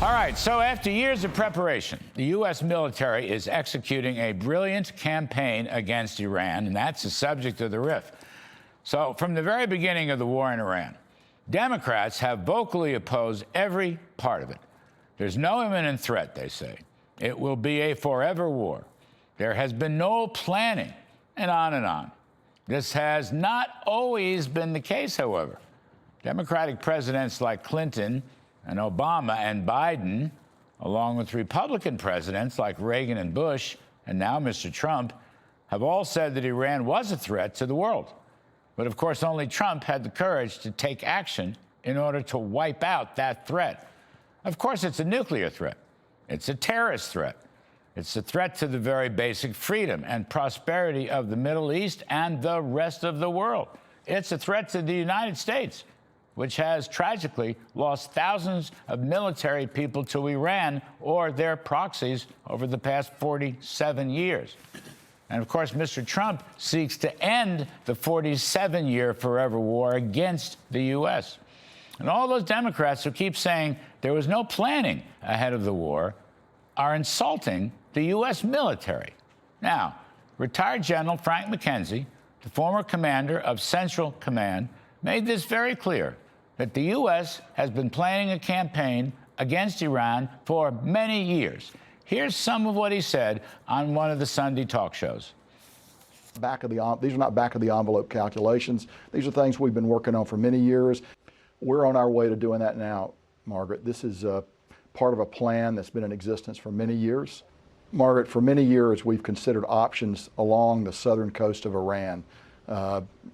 All right, so after years of preparation, the U.S. military is executing a brilliant campaign against Iran, and that's the subject of the riff. So from the very beginning of the war in Iran, Democrats have vocally opposed every part of it. There's no imminent threat, they say. It will be a forever war. There has been no planning, and on and on. This has not always been the case, however. Democratic presidents like Clinton and Obama and Biden, along with Republican presidents like Reagan and Bush, and now Mr. Trump, have all said that Iran was a threat to the world. But of course, only Trump had the courage to take action in order to wipe out that threat. Of course, it's a nuclear threat. It's a terrorist threat. It's a threat to the very basic freedom and prosperity of the Middle East and the rest of the world. It's a threat to the United States, which has tragically lost thousands of military people to Iran or their proxies over the past 47 years. And of course, Mr. Trump seeks to end the 47-year forever war against the U.S. And all those Democrats who keep saying there was no planning ahead of the war are insulting the U.S. military. Now, retired General Frank McKenzie, the former commander of Central Command, made this very clear, that the U.S. has been planning a campaign against Iran for many years. Here's some of what he said on one of the Sunday talk shows. These are not back-of-the-envelope calculations. These are things we've been working on for many years. We're on our way to doing that now, Margaret. This is part of a plan that's been in existence for many years. Margaret, for many years, we've considered options along the southern coast of Iran,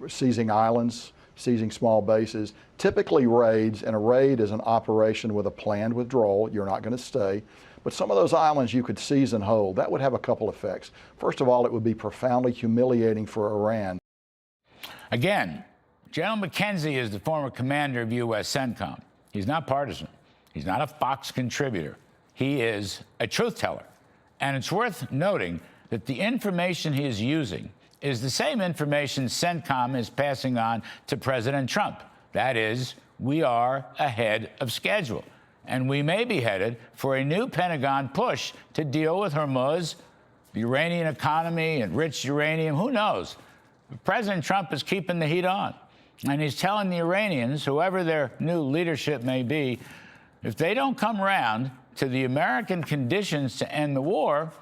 seizing islands, seizing small bases, typically raids, and a raid is an operation with a planned withdrawal. You're not going to stay. But some of those islands you could seize and hold. That would have a couple effects. First of all, it would be profoundly humiliating for Iran. Again, General McKenzie is the former commander of U.S. CENTCOM. He's not partisan. He's not a Fox contributor. He is a truth teller. And it's worth noting that the information he is using is the same information CENTCOM is passing on to President Trump. That is, we are ahead of schedule. And we may be headed for a new Pentagon push to deal with Hormuz, the Iranian economy, enriched uranium. Who knows? But President Trump is keeping the heat on. And he's telling the Iranians, whoever their new leadership may be, if they don't come around to the American conditions to end the war,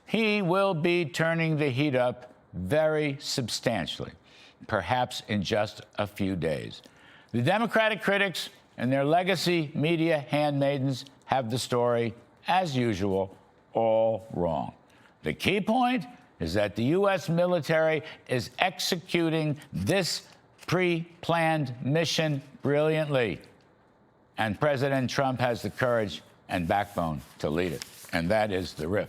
he will be turning the heat up very substantially, perhaps in just a few days. The Democratic critics and their legacy media handmaidens have the story, as usual, all wrong. The key point is that the U.S. military is executing this pre-planned mission brilliantly, and President Trump has the courage and backbone to lead it. And that is the riff.